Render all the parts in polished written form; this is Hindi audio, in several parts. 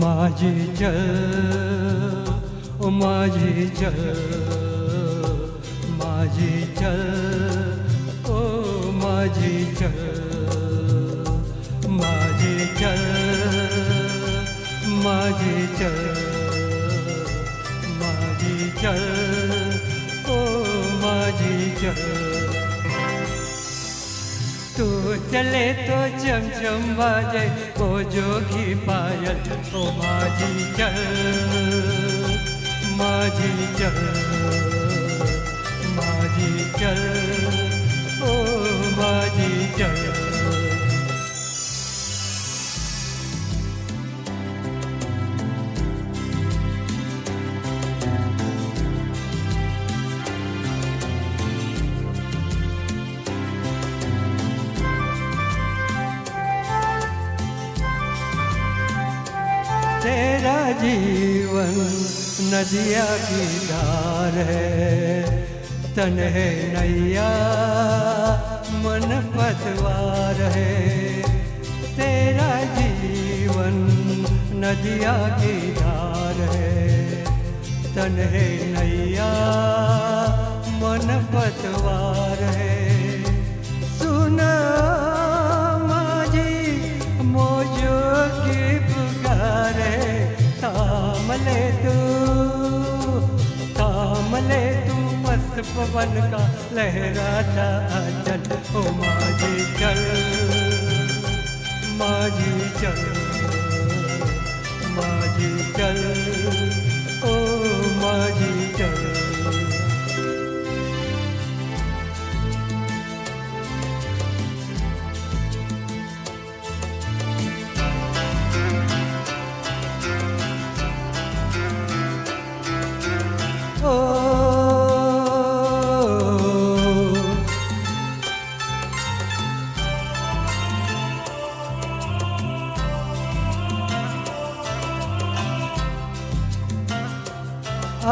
माझी चल ओ माझी चल माझी चल ओ माझी चल माझी चल माझी चल माझी चल ओ माझी चल तू चले तो चमचम बाजे ओ जोगी पायल ओ माझी चल माझी चल माझी चल ओ माझी चल तेरा जीवन नदिया की धार है, तन है नैया मन पतवार है। तेरा जीवन नदिया की धार है, तन है नैया मन पतवार है। सुन माझी मोजो की पुकारे, थाम ले तू मस्त पवन का लहराता चल ओ माझी चल माझी चल माझी चल ओ माझी चल।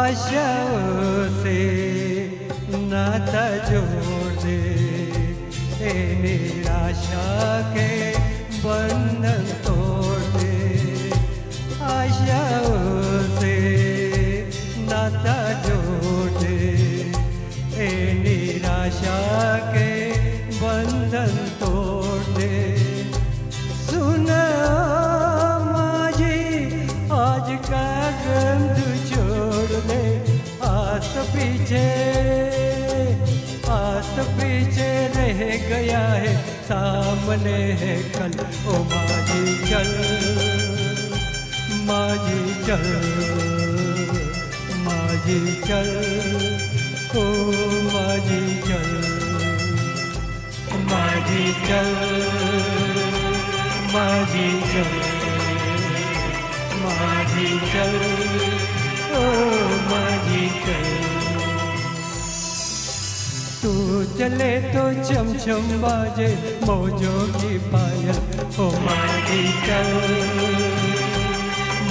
आशाओं से नाता जोड़ दे, ए निराशा के बंधन तोड़ दे। आशाओं से नाता जोड़ दे, ए निराशा के बंधन तोड़ दे। सुन माझी आज का गम तू छोड़ दे, आस पीछे रह गया है, सामने है कल ओ माझी चल माझी चल माझी चल ओ माझी चल माझी चल माझी चल माझी चल ओ माझी चल। तू चले तो चमचम बाजे मौजों की पायल ओ माझी चल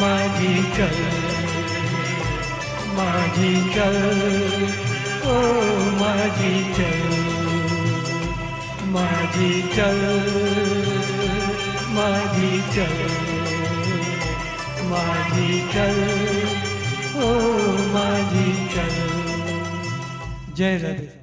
माझी चल माझी चल ओ माझी चल माझी चल माझी चल माझी चल ओ माझी चल। जय राधे।